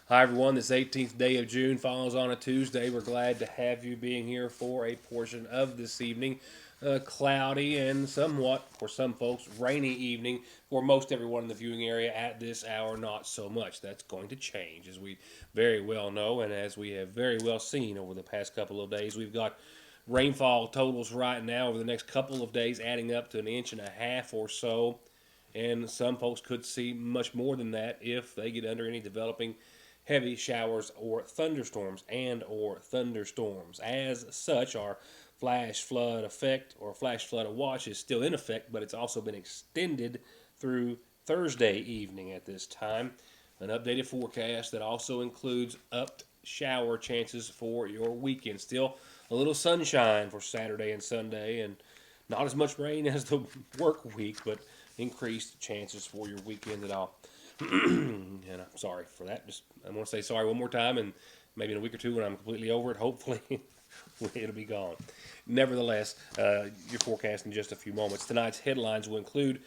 Hi, everyone. This 18th day of June falls on a Tuesday. We're glad to have you being here for a portion of this evening. Cloudy and somewhat, for some folks, rainy evening. For most everyone in the viewing area at this hour, not so much. That's going to change, as we very well know, and as we have very well seen over the past couple of days. We've got rainfall totals right now over the next couple of days adding up to 1.5 inches or so. And some folks could see much more than that if they get under any developing heavy showers or thunderstorms. As such, our flash flood effect or flash flood watch is still in effect, but it's also been extended through Thursday evening at this time. An updated forecast that also includes upped shower chances for your weekend. Still a little sunshine for Saturday and Sunday, and not as much rain as the work week, but increased chances for your weekend at all. And I'm sorry for that. I want to say sorry one more time, and maybe in a week or two when I'm completely over it, hopefully it'll be gone. Nevertheless, your forecast in just a few moments. Tonight's headlines will include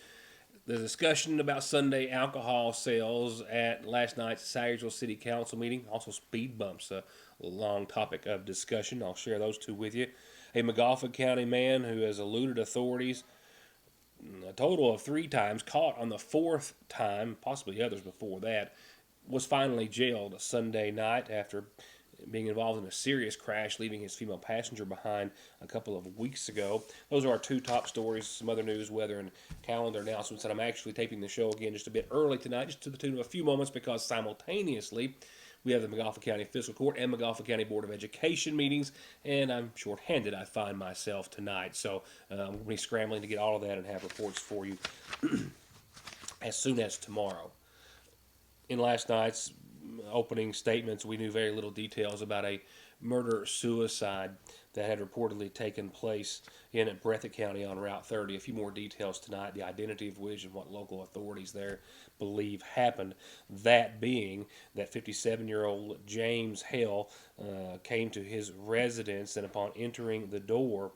the discussion about Sunday alcohol sales at last night's Sayersville City Council meeting. Also, speed bumps, a long topic of discussion. I'll share those two with you. A McGoffin County man who has eluded authorities a total of 3 times, caught on the 4th time, possibly others before that, was finally jailed Sunday night after being involved in a serious crash, leaving his female passenger behind a couple of weeks ago. Those are our 2 top stories, some other news, weather, and calendar announcements. And I'm actually taping the show again just a bit early tonight, just to the tune of a few moments, because simultaneously we have the McGoffin County Fiscal Court and McGoffin County Board of Education meetings, and I'm short-handed, I find myself tonight. So I'm going to be scrambling to get all of that and have reports for you as soon as tomorrow. In last night's opening statements, we knew very little details about a murder-suicide that had reportedly taken place in Breathitt County on Route 30. A few more details tonight, the identity of which and what local authorities there believe happened. That being that 57-year-old James Hale came to his residence, and upon entering the door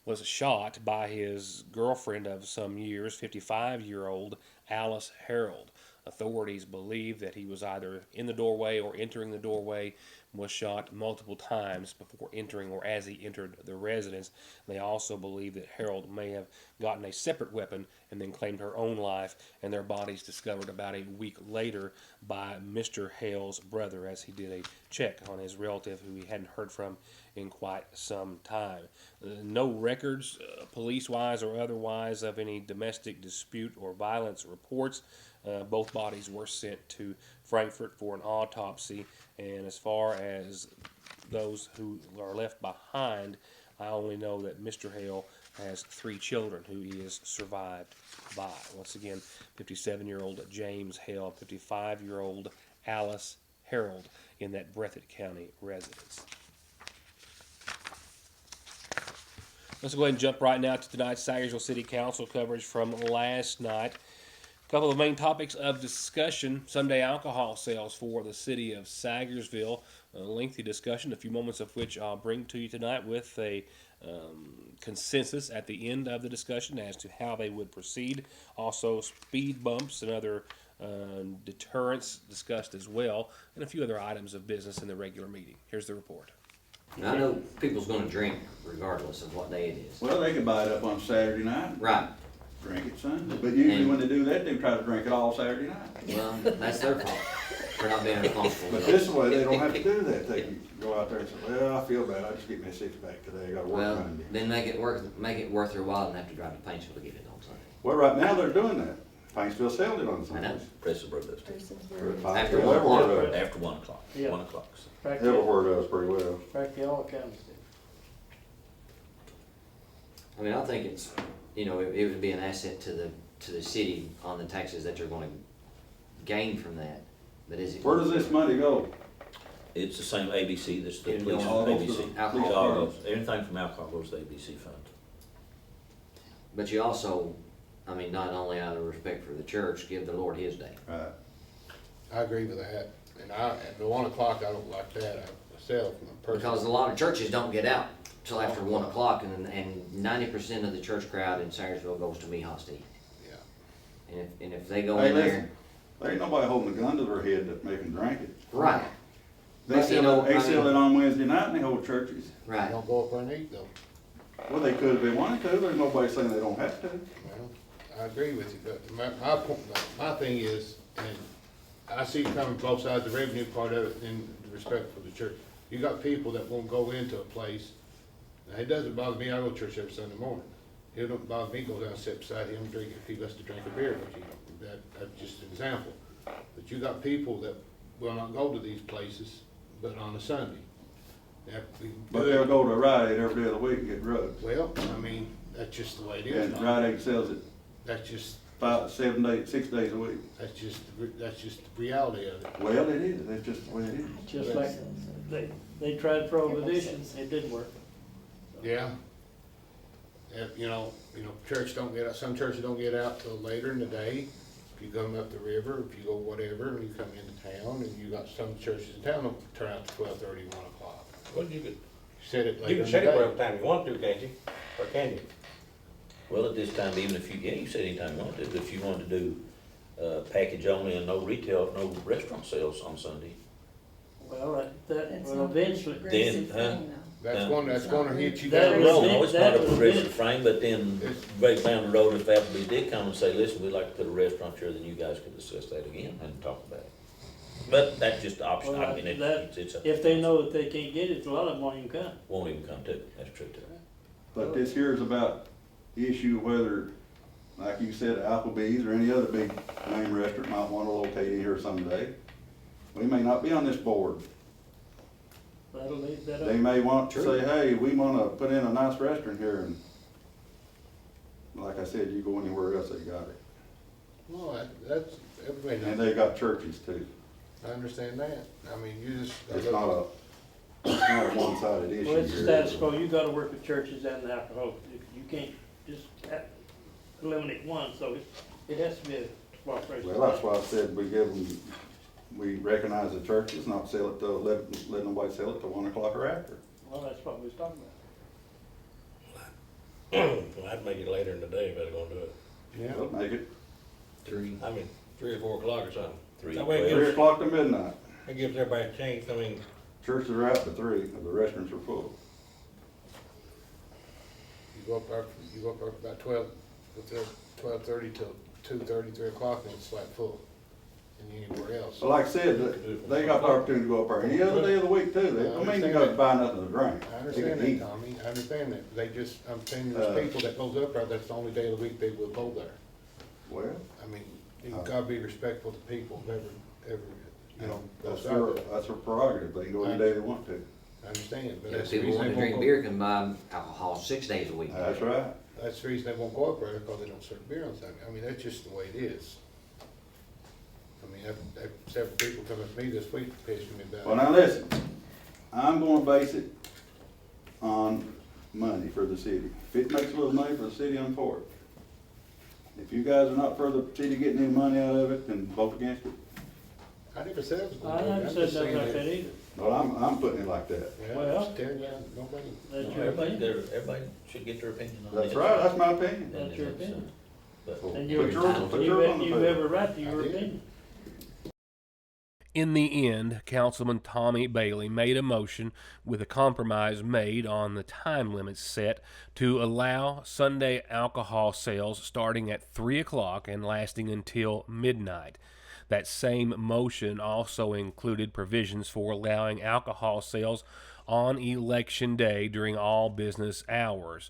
was shot by his girlfriend of some years, 55-year-old Alice Harold. Authorities believe that he was either in the doorway or entering the doorway, was shot multiple times before entering or as he entered the residence. They also believe that Harold may have gotten a separate weapon and then claimed her own life, and their bodies discovered about a week later by Mr. Hale's brother as he did a check on his relative who he hadn't heard from in quite some time. No records, police-wise or otherwise, of any domestic dispute or violence reports. Both bodies were sent to Frankfort for an autopsy, and as far as those who are left behind, I only know that Mr. Hale has 3 children who he is survived by. Once again, 57-year-old James Hale, 55-year-old Alice Harold in that Breathitt County residence. Let's go ahead and jump right now to tonight's Sayersville City Council coverage from last night. A couple of main topics of discussion: Sunday alcohol sales for the city of Sayersville. A lengthy discussion, a few moments of which I'll bring to you tonight with a consensus at the end of the discussion as to how they would proceed. Also, speed bumps and other deterrents discussed as well, and a few other items of business in the regular meeting. Here's the report. Now, I know people's going to drink regardless of what day it is. Well, they can buy it up on Saturday night. Right. Drink it Sunday. But usually when they do that, they try to drink it all Saturday night. Well, that's their fault for not being responsible. But this way, they don't have to do that. They can go out there and say, well, I feel bad. I just get me a 6-pack today. I got to work Well, Monday. then make it worth their while and have to drive to Paintsville to get it on Sunday. Well, right now they're doing that. Paintsville sells it on I know. Sundays. Pressborough does too. After Paintsville, 1 o'clock. everywhere does. After 1 o'clock. Yeah. 1 o'clock. Everywhere does pretty well. Practically all counties do. I mean, I think it's, it would be an asset to the city on the taxes that you're going to gain from that. But is it? Where does this money go? It's the same ABC, that's the It'll police, go all ABC. to the alcohol. It all goes, anything from alcohol goes to the ABC fund. But you also, not only out of respect for the church, give the Lord His day. Right. I agree with that, and at the 1 o'clock, I don't like that myself, Because a lot of churches don't get out till after 1 o'clock, and 90% of the church crowd in Sayersville goes to Meehaw Steve. Yeah. And if they go Hey, in there, listen, There ain't nobody holding a gun to their head that make them drink it. Right, They But, you sell know, it, they I sell mean- it on Wednesday night and they hold churches. right. Don't go up there and eat though. Well, they could if they wanted to, there's nobody saying they don't have to. Well, I agree with you, but my thing is, and I see it coming both sides, the revenue part of it and the respect for the church. You got people that won't go into a place, now it doesn't bother me, I go to church every Sunday morning. It don't bother me, go down and sit beside him, drink, if he lets to drink a beer with you, that's just an example. But you got people that will not go to these places, but on a Sunday. That we But do it. they'll go to Rite Aid every day of the week and get drugs. Well, I mean, that's just the way it is. And Tom. Rite Aid sells it That's just, 6 days a week. that's just the reality of it. Well, it is, that's just the way it is. Just like they tried prohibition, it didn't work. Yeah. You know, church don't get out, some churches don't get out till later in the day. If you come up the river, if you go whatever, and you come into town, and you got some churches in town don't turn out to 12:30, 1 o'clock. Well, you could, Set it you later can in set the it whatever day. time you want to, can't you? Or can you? Well, at this time, even if you, yeah, you said anytime you want to, but if you wanted to do, package only and no retail, no restaurant sales on Sunday. Well, That's well, not eventually, a progressive Then, thing, though. That's gonna hit you That down the was road. it. No, it's that not a was progressive it. frame, but then It's- right down the road, if Applebee did come and say, listen, we'd like to put a restaurant here, then you guys could discuss that again and talk about it. But that's just the option, I Well, mean, that- it's a. if they know that they can't get it, a lot of them won't even come. Won't even come to it, that's true too. But this here is about the issue whether, like you said, Applebee's or any other big name restaurant might wanna locate in here someday. We may not be on this board. That'll leave that They up. may want to True. say, hey, we wanna put in a nice restaurant here and, like I said, you go anywhere else, they got it. Well, that's, everybody And knows. they got churches too. I understand that. I mean, you just. It's not a one-sided issue Well, it's the here. status quo, you gotta work with churches and the alcohol, you can't just eliminate one, so it has to be a cooperation. Well, that's why I said we give them, we recognize the churches, not sell it to, let nobody sell it till 1 o'clock or after. Well, that's what we was talking about. Well, I'd make it later in the day if I was gonna do it. Yeah. They'll make it 3, I mean, 3 or 4 o'clock or something. 3, That way it 3 gives, o'clock to midnight. it gives everybody a chance, I mean, Churches are out to 3, and the restaurants are full. You go up there about 12:30 till 2:30, 3 o'clock, and it's like full. And anywhere else. So like I said, they got the opportunity to go up there any other day of the week too. They don't mean you gotta buy nothing to drink. I They understand can eat. that, Tommy, I understand that, I'm saying there's people that goes up there, that's the only day of the week they will go there. Well, I mean, you gotta be respectful to people, ever, you know, that's goes their, out there. that's their prerogative. They can go any day they want to. I understand, but Yeah, that's the people reason want they to drink won't beer go, can buy alcohol 6 days a week. That's right. that's the reason they won't go up there, because they don't serve beer on Sunday, I mean, that's just the way it is. I mean, several people come up to me this week pissing me about. Well, now listen, I'm gonna base it on money for the city. If it makes a little money for the city, I'm for it. If you guys are not for the city getting any money out of it, then vote against it. I never said it was I gonna do it, haven't I'm said just nothing saying like that. that either. But I'm putting it like that. Yeah, Well- I'm just telling you, nobody. That's No, your opinion. everybody should get their opinion on it. That's right, that's my opinion. That's your opinion. But So And put you, yours- put yours on the you table. have a right to your I did. opinion. In the end, Councilman Tommy Bailey made a motion with a compromise made on the time limits set to allow Sunday alcohol sales starting at 3 o'clock and lasting until midnight. That same motion also included provisions for allowing alcohol sales on Election Day during all business hours.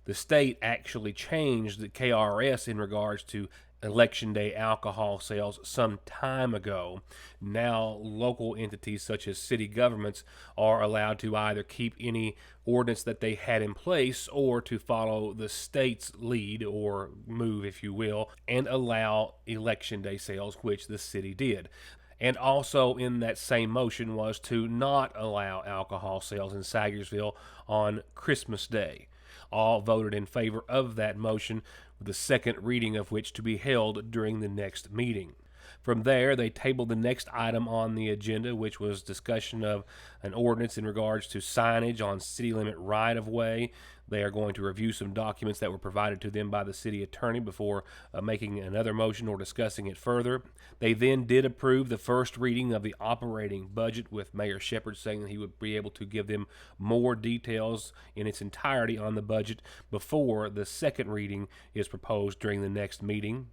The state actually changed the KRS in regards to Election Day alcohol sales some time ago. Now, local entities such as city governments are allowed to either keep any ordinance that they had in place or to follow the state's lead or move, if you will, and allow Election Day sales, which the city did. And also in that same motion was to not allow alcohol sales in Sagersville on Christmas Day. All voted in favor of that motion, with the second reading of which to be held during the next meeting. From there, they tabled the next item on the agenda, which was discussion of an ordinance in regards to signage on city limit right-of-way. They are going to review some documents that were provided to them by the city attorney before making another motion or discussing it further. They then did approve the first reading of the operating budget, with Mayor Shepherd saying that he would be able to give them more details in its entirety on the budget before the second reading is proposed during the next meeting.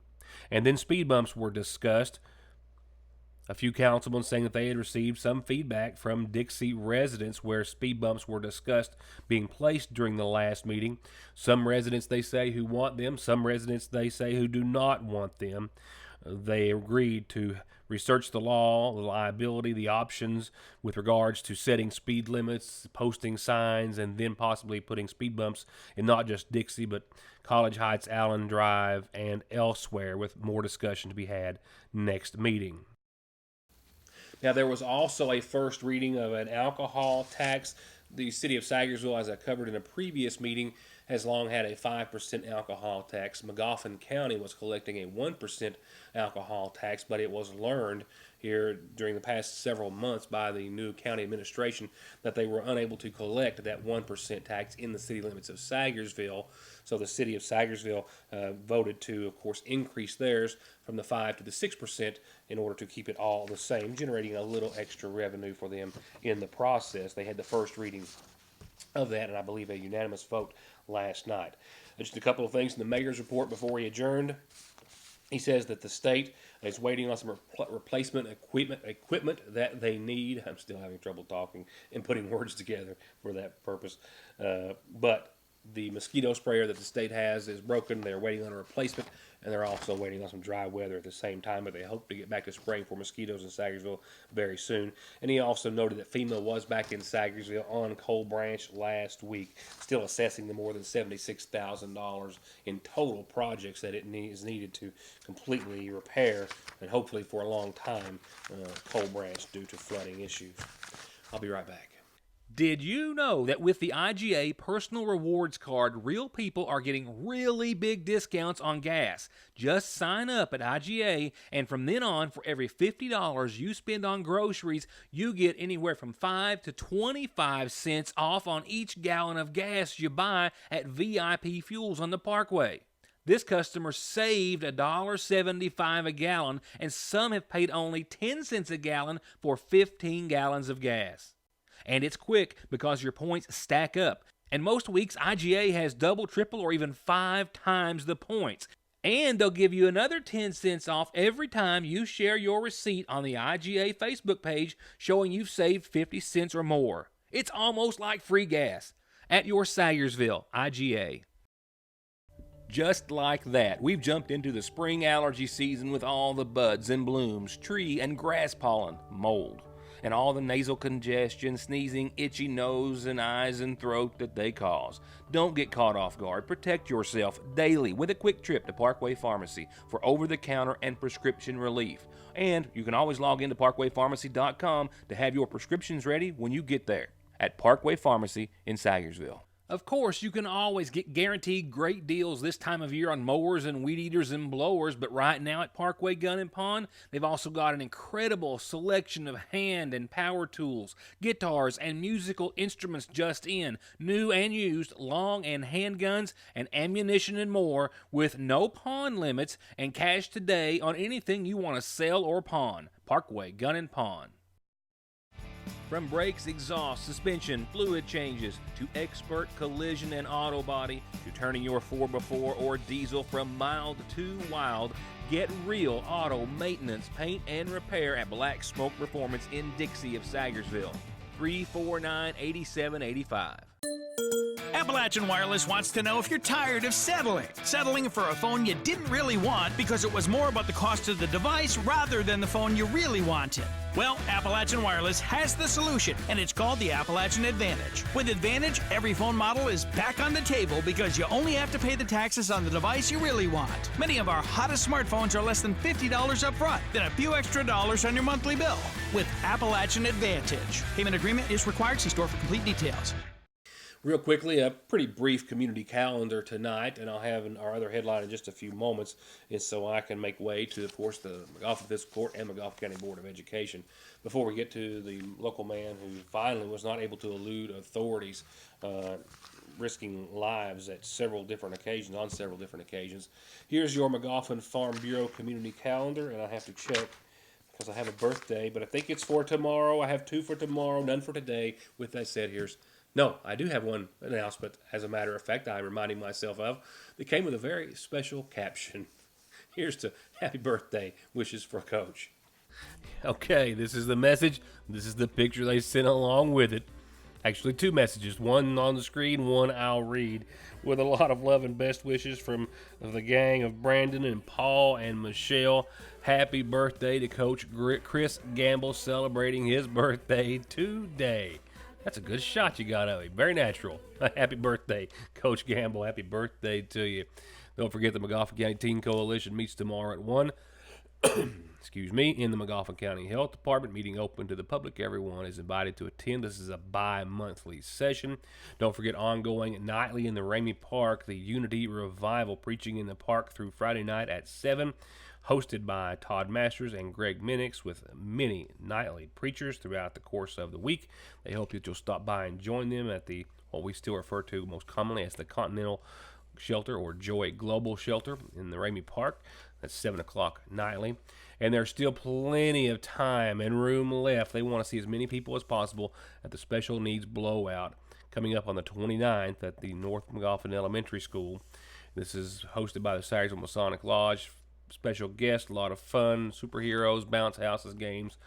And then speed bumps were discussed. A few councilmen saying that they had received some feedback from Dixie residents where speed bumps were discussed being placed during the last meeting. Some residents, they say, who want them. Some residents, they say, who do not want them. They agreed to research the law, the liability, the options with regards to setting speed limits, posting signs, and then possibly putting speed bumps in not just Dixie, but College Heights, Allen Drive, and elsewhere, with more discussion to be had next meeting. Now, there was also a first reading of an alcohol tax. The city of Sagersville, as I covered in a previous meeting, has long had a 5% alcohol tax. Magoffin County was collecting a 1% alcohol tax, but it was learned here during the past several months by the new county administration that they were unable to collect that 1% tax in the city limits of Sagersville. So the city of Sagersville voted to, of course, increase theirs from the 5 to the 6% in order to keep it all the same, generating a little extra revenue for them in the process. They had the first reading of that, and I believe a unanimous vote last night. Just a couple of things in the mayor's report before he adjourned. He says that the state is waiting on some replacement equipment that they need. I'm still having trouble talking and putting words together for that purpose. But the mosquito sprayer that the state has is broken. They're waiting on a replacement, and they're also waiting on some dry weather at the same time, but they hope to get back to spraying for mosquitoes in Sagersville very soon. And he also noted that FEMA was back in Sagersville on Coal Branch last week, still assessing the more than $76,000 in total projects that it is needed to completely repair, and hopefully for a long time, Coal Branch due to flooding issues. I'll be right back. Did you know that with the IGA Personal Rewards Card, real people are getting really big discounts on gas? Just sign up at IGA, and from then on, for every $50 you spend on groceries, you get anywhere from 5 to 25 cents off on each gallon of gas you buy at VIP Fuels on the Parkway. This customer saved $1.75 a gallon, and some have paid only 10 cents a gallon for 15 gallons of gas. And it's quick because your points stack up. And most weeks, IGA has double, triple, or even 5 times the points. And they'll give you another 10 cents off every time you share your receipt on the IGA Facebook page showing you've saved 50 cents or more. It's almost like free gas at your Sagersville IGA. Just like that, we've jumped into the spring allergy season with all the buds and blooms, tree and grass pollen, mold, and all the nasal congestion, sneezing, itchy nose and eyes and throat that they cause. Don't get caught off guard. Protect yourself daily with a quick trip to Parkway Pharmacy for over-the-counter and prescription relief. And you can always log into parkwaypharmacy.com to have your prescriptions ready when you get there at Parkway Pharmacy in Sagersville. Of course, you can always get guaranteed great deals this time of year on mowers and weed eaters and blowers, but right now at Parkway Gun & Pawn, they've also got an incredible selection of hand and power tools, guitars, and musical instruments just in, new and used, long and handguns, and ammunition and more, with no pawn limits and cash today on anything you want to sell or pawn. Parkway Gun & Pawn. From brakes, exhaust, suspension, fluid changes, to expert collision and auto body, to turning your 4x4 or diesel from mild to wild, get real auto maintenance, paint, and repair at Black Smoke Performance in Dixie of Sagersville. 349-8785. Appalachian Wireless wants to know if you're tired of settling for a phone you didn't really want because it was more about the cost of the device rather than the phone you really wanted. Well, Appalachian Wireless has the solution, and it's called the Appalachian Advantage. With Advantage, every phone model is back on the table because you only have to pay the taxes on the device you really want. Many of our hottest smartphones are less than $50 up front, then a few extra dollars on your monthly bill. With Appalachian Advantage. Payment agreement is required. See store for complete details. Real quickly, a pretty brief community calendar tonight, and I'll have our other headline in just a few moments, is so I can make way to, of course, the McGoffin Fiscal Court and McGoffin County Board of Education. Before we get to the local man who finally was not able to elude authorities, risking lives at several different occasions, on several different occasions. Here's your McGoffin Farm Bureau community calendar, and I have to check because I have a birthday, but I think it's for tomorrow. I have 2 for tomorrow, none for today. With that said, no, I do have one announcement, as a matter of fact, I'm reminding myself of, that came with a very special caption. Here's to happy birthday wishes for Coach. Okay, this is the message. This is the picture they sent along with it. Actually, 2 messages, one on the screen, one I'll read, with a lot of love and best wishes from the gang of Brandon and Paul and Michelle. Happy birthday to Coach Chris Gamble, celebrating his birthday today. That's a good shot you got of him. Very natural. Happy birthday, Coach Gamble. Happy birthday to you. Don't forget the McGoffin County Teen Coalition meets tomorrow at 1. Excuse me, in the McGoffin County Health Department. Meeting open to the public. Everyone is invited to attend. This is a bi-monthly session. Don't forget ongoing nightly in the Ramey Park, the Unity Revival, preaching in the park through Friday night at 7. Hosted by Todd Masters and Greg Minix, with many nightly preachers throughout the course of the week. They hope that you'll stop by and join them at the, what we still refer to most commonly as the Continental Shelter or Joy Global Shelter in the Ramey Park. That's 7 o'clock nightly. And there's still plenty of time and room left. They want to see as many people as possible at the Special Needs Blowout coming up on the 29th at the North McGoffin Elementary School. This is hosted by the Sayersville Masonic Lodge. Special guests, a lot of fun, superheroes, bounce houses, games.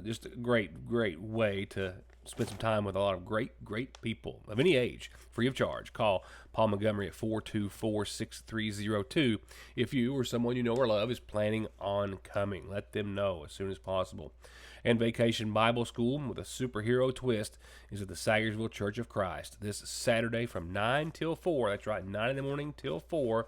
Just a great way to spend some time with a lot of great people of any age, free of charge. Call Paul Montgomery at 424-6302 if you or someone you know or love is planning on coming. Let them know as soon as possible. And Vacation Bible School with a superhero twist is at the Sayersville Church of Christ this Saturday from 9 till 4. That's right, 9 in the morning till 4.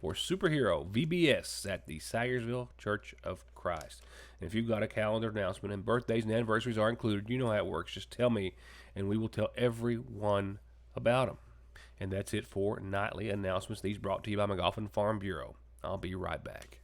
For Superhero VBS at the Sayersville Church of Christ. And if you've got a calendar announcement, and birthdays and anniversaries are included, you know how it works. Just tell me, and we will tell everyone about them. And that's it for nightly announcements. These brought to you by McGoffin Farm Bureau. I'll be right back.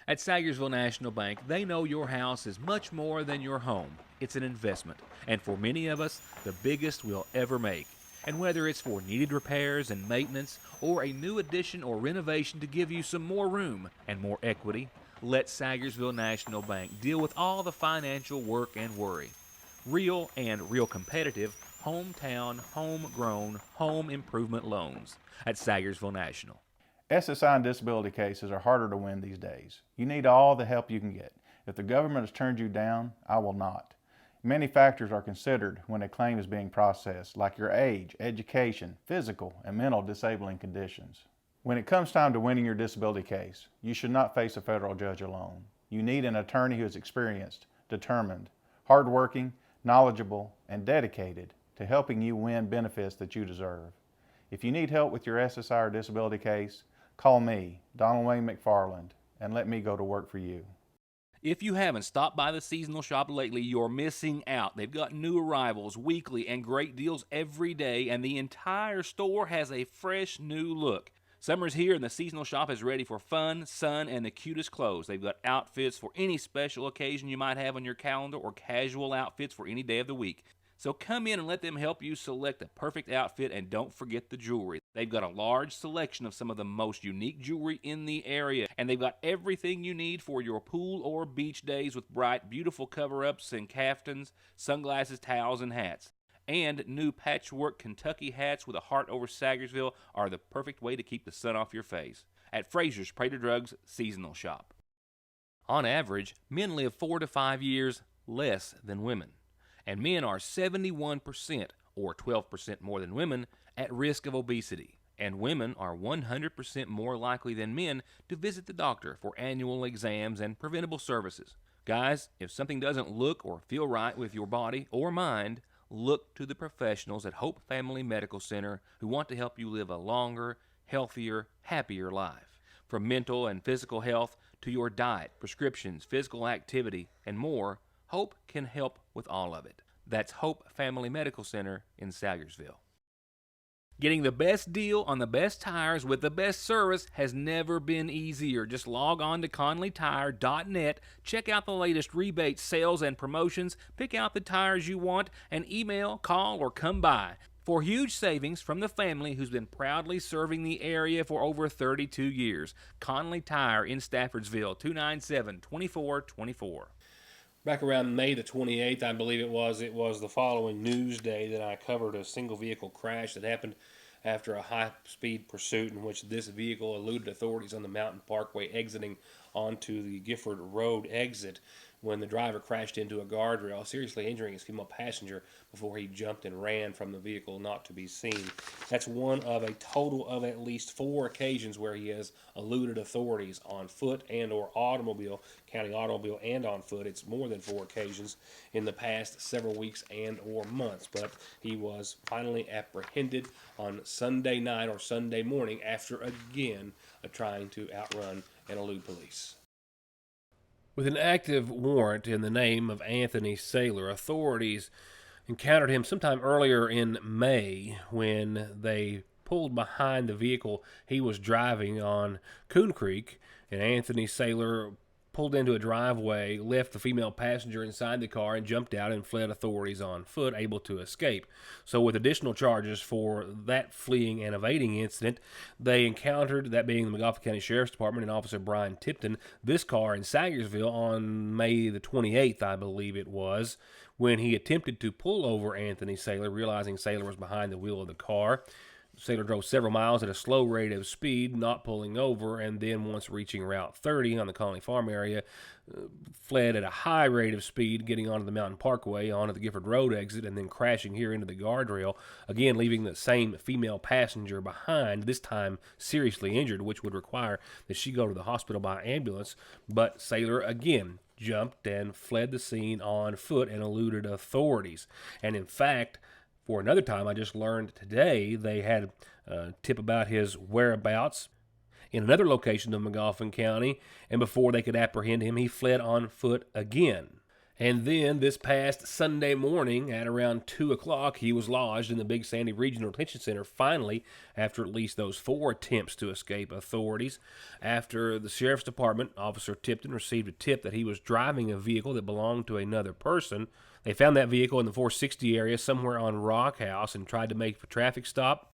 At Sayersville National Bank, they know your house is much more than your home. It's an investment, and for many of us, the biggest we'll ever make. And whether it's for needed repairs and maintenance or a new addition or renovation to give you some more room and more equity, let Sayersville National Bank deal with all the financial work and worry. Real and real competitive, hometown, homegrown, home improvement loans at Sayersville National. SSI and disability cases are harder to win these days. You need all the help you can get. If the government has turned you down, I will not. Many factors are considered when a claim is being processed, like your age, education, physical, and mental disabling conditions. When it comes time to winning your disability case, you should not face a federal judge alone. You need an attorney who is experienced, determined, hardworking, knowledgeable, and dedicated to helping you win benefits that you deserve. If you need help with your SSI or disability case, call me, Donald Wayne McFarland, and let me go to work for you. If you haven't stopped by the seasonal shop lately, you're missing out. They've got new arrivals weekly and great deals every day, and the entire store has a fresh new look. Summer's here and the seasonal shop is ready for fun, sun, and the cutest clothes. They've got outfits for any special occasion you might have on your calendar or casual outfits for any day of the week. So come in and let them help you select the perfect outfit, and don't forget the jewelry. They've got a large selection of some of the most unique jewelry in the area, and they've got everything you need for your pool or beach days with bright, beautiful cover-ups and caftans, sunglasses, towels, and hats. And new patchwork Kentucky hats with a heart over Sayersville are the perfect way to keep the sun off your face at Fraser's Prater Drugs Seasonal Shop. On average, men live 4 to 5 years less than women. And men are 71%, or 12% more than women, at risk of obesity. And women are 100% more likely than men to visit the doctor for annual exams and preventable services. Guys, if something doesn't look or feel right with your body or mind, look to the professionals at Hope Family Medical Center who want to help you live a longer, healthier, happier life. From mental and physical health to your diet, prescriptions, physical activity, and more, Hope can help with all of it. That's Hope Family Medical Center in Sayersville. Getting the best deal on the best tires with the best service has never been easier. Just log on to ConleyTire.net, check out the latest rebates, sales, and promotions, pick out the tires you want, and email, call, or come by. For huge savings from the family who's been proudly serving the area for over 32 years. Conley Tire in Staffordsville, 297-2424. Back around May the 28th, I believe it was the following news day that I covered a single vehicle crash that happened after a high-speed pursuit in which this vehicle eluded authorities on the Mountain Parkway exiting onto the Gifford Road exit when the driver crashed into a guardrail, seriously injuring his female passenger before he jumped and ran from the vehicle not to be seen. That's one of a total of at least 4 occasions where he has eluded authorities on foot and or automobile, counting automobile and on foot. It's more than 4 occasions in the past several weeks and or months, but he was finally apprehended on Sunday night or Sunday morning after again trying to outrun and elude police. With an active warrant in the name of Anthony Saylor, authorities encountered him sometime earlier in May when they pulled behind the vehicle he was driving on Coon Creek, and Anthony Saylor pulled into a driveway, left the female passenger inside the car, and jumped out and fled authorities on foot, able to escape. So with additional charges for that fleeing and evading incident, they encountered, that being the Montgomery County Sheriff's Department and Officer Brian Tipton, this car in Sagersville on May the 28th, I believe it was, when he attempted to pull over Anthony Saylor, realizing Saylor was behind the wheel of the car. Saylor drove several miles at a slow rate of speed, not pulling over, and then once reaching Route 30 on the Conley Farm area, fled at a high rate of speed, getting onto the Mountain Parkway, onto the Gifford Road exit, and then crashing here into the guardrail, again leaving the same female passenger behind, this time seriously injured, which would require that she go to the hospital by ambulance. But Saylor again jumped and fled the scene on foot and eluded authorities. And in fact, for another time, I just learned today, they had a tip about his whereabouts in another location of Montgomery County, and before they could apprehend him, he fled on foot again. And then this past Sunday morning at around 2 o'clock, he was lodged in the Big Sandy Regional Detention Center, finally, after at least those 4 attempts to escape authorities. After the Sheriff's Department, Officer Tipton received a tip that he was driving a vehicle that belonged to another person. They found that vehicle in the 460 area somewhere on Rock House and tried to make a traffic stop.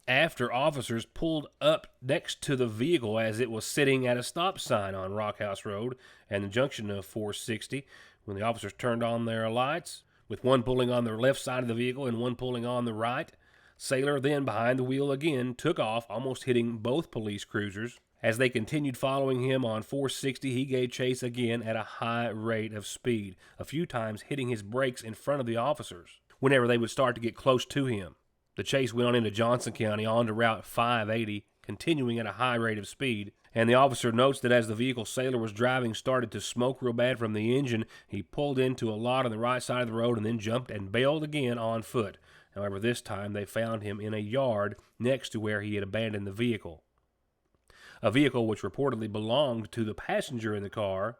After officers pulled up next to the vehicle as it was sitting at a stop sign on Rock House Road and the junction of 460, when the officers turned on their lights, with one pulling on the left side of the vehicle and one pulling on the right, Saylor then behind the wheel again took off, almost hitting both police cruisers. As they continued following him on 460, he gave chase again at a high rate of speed, a few times hitting his brakes in front of the officers whenever they would start to get close to him. The chase went on into Johnson County onto Route 580, continuing at a high rate of speed, and the officer notes that as the vehicle Saylor was driving started to smoke real bad from the engine, he pulled into a lot on the right side of the road and then jumped and bailed again on foot. However, this time they found him in a yard next to where he had abandoned the vehicle. A vehicle which reportedly belonged to the passenger in the car,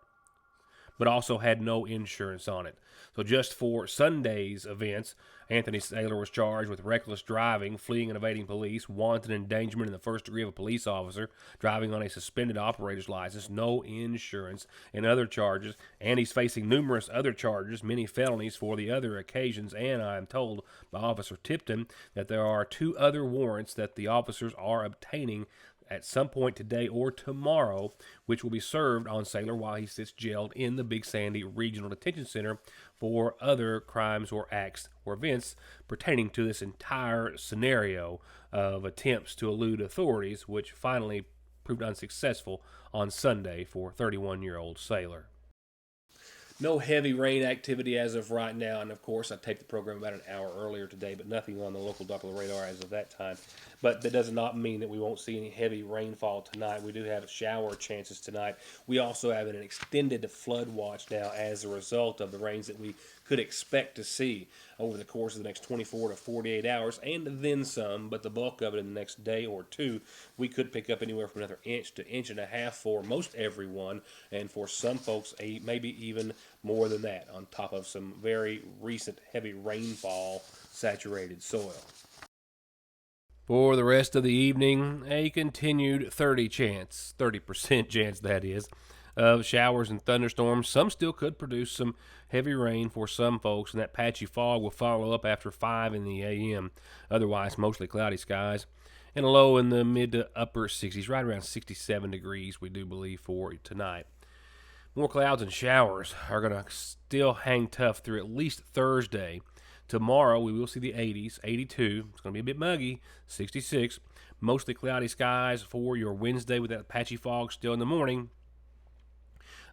but also had no insurance on it. So just for Sunday's events, Anthony Saylor was charged with reckless driving, fleeing and evading police, wanton endangerment in the first degree of a police officer, driving on a suspended operator's license, no insurance, and other charges. And he's facing numerous other charges, many felonies for the other occasions. And I am told by Officer Tipton that there are 2 other warrants that the officers are obtaining at some point today or tomorrow, which will be served on Saylor while he sits jailed in the Big Sandy Regional Detention Center for other crimes or acts or events pertaining to this entire scenario of attempts to elude authorities, which finally proved unsuccessful on Sunday for 31-year-old Saylor. No heavy rain activity as of right now, and of course I taped the program about an hour earlier today, but nothing on the local Doppler radar as of that time. But that does not mean that we won't see any heavy rainfall tonight. We do have shower chances tonight. We also have an extended flood watch now as a result of the rains that we could expect to see over the course of the next 24 to 48 hours, and then some, but the bulk of it in the next day or two. We could pick up anywhere from another inch to inch and a half for most everyone, and for some folks, maybe even more than that, on top of some very recent heavy rainfall saturated soil. For the rest of the evening, a continued 30% chance that is, of showers and thunderstorms. Some still could produce some heavy rain for some folks, and that patchy fog will follow up after 5 in the a.m. Otherwise, mostly cloudy skies. And a low in the mid to upper 60s, right around 67 degrees, we do believe, for tonight. More clouds and showers are going to still hang tough through at least Thursday. Tomorrow, we will see the 80s, 82. It's going to be a bit muggy, 66. Mostly cloudy skies for your Wednesday with that patchy fog still in the morning.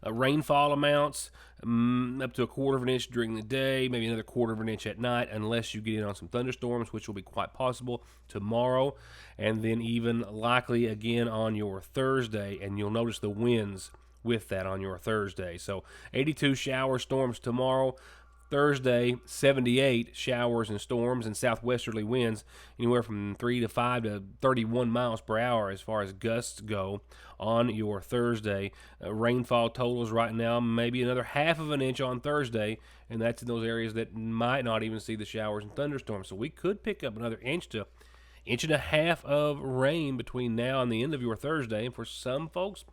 Rainfall amounts up to a quarter of an inch during the day, maybe another quarter of an inch at night, unless you get in on some thunderstorms, which will be quite possible tomorrow, and then even likely again on your Thursday, and you'll notice the winds with that on your Thursday. So 82 shower storms tomorrow. Thursday, 78 showers and storms and southwesterly winds anywhere from 3 to 5 to 31 miles per hour as far as gusts go on your Thursday. Rainfall totals right now, maybe another half of an inch on Thursday, and that's in those areas that might not even see the showers and thunderstorms. So we could pick up another inch to inch and a half of rain between now and the end of your Thursday, and for some folks,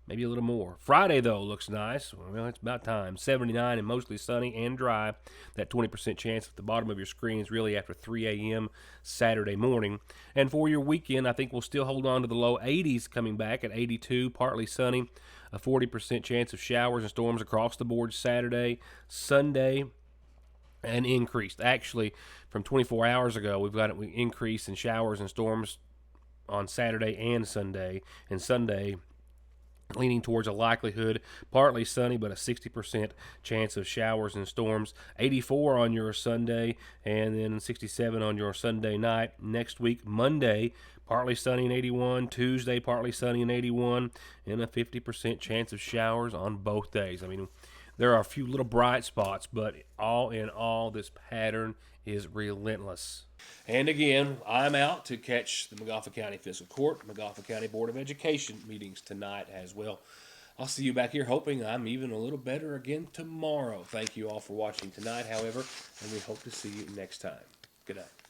maybe a little more. Friday, though, looks nice. Well, it's about time. 79 and mostly sunny and dry. That 20% chance at the bottom of your screen is really after 3 a.m. Saturday morning. And for your weekend, I think we'll still hold on to the low 80s coming back at 82, partly sunny. A 40% chance of showers and storms across the board Saturday, Sunday, and increased. Actually, from 24 hours ago, we've got an increase in showers and storms on Saturday and Sunday. And Sunday, leaning towards a likelihood, partly sunny, but a 60% chance of showers and storms. 84 on your Sunday, and then 67 on your Sunday night. Next week, Monday, partly sunny and 81. Tuesday, partly sunny and 81, and a 50% chance of showers on both days. I mean, there are a few little bright spots, but all in all, this pattern is relentless. And again, I'm out to catch the Magafa County Fiscal Court, Magafa County Board of Education meetings tonight as well. I'll see you back here, hoping I'm even a little better again tomorrow. Thank you all for watching tonight, however, and we hope to see you next time. Good night.